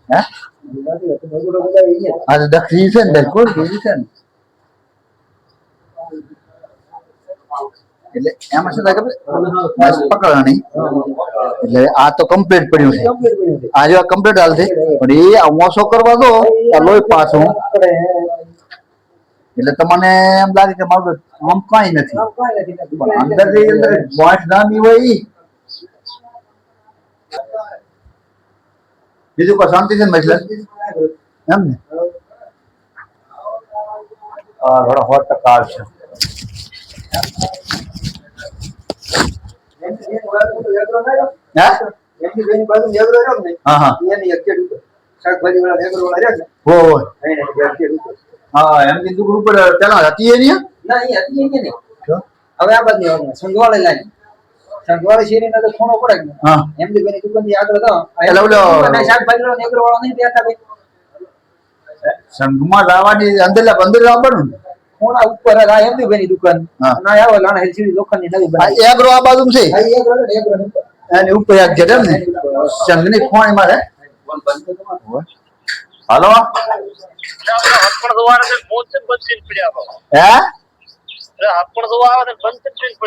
હા આ દક્ષિણ છે ને કોણ બીજું છે ને એટલે એમાં શું થાય ખબર પકડવાની એટલે આ તો કમ્પ્લીટ પડ્યું છે આ જો કમ્પ્લીટ હાલ છે પણ એ મોસો કરવા દો લોહી પાછું એટલે તમને એમ લાગે કે મારું આમ કઈ નથી પણ અંદર જે અંદર બોઈસ નાની હોય ઈ બીજું કોઈ શાંતિ છે ને એટલે એમ ને હા ઘણો 100% આવશે હવે આ બાજુ સંઘવાળી લાઈન સંઘવાળી શેરી ના તો ખૂણો પડે ને એમની બેની દુકાન થી આગળ તો શાકભાજી વાળો નેગરો વાળો નહીં બેઠા ભાઈ સંઘમાં લાવવાની અંદર અંદર લાવવાનું ખૂણા ઉપર આ એમની બેની દુકાન ના આવો લાણા હેલસીડી લોખંડ ની નવી બનાવી એગ્રો આ બાજુ છે એની ઉપર એક છે ને સંઘની ખૂણી માં હાલો હપ્પણ દુવારે મોત બંધ પડ્યા હે હપ્પણ દુવારે બંધ પડ્યા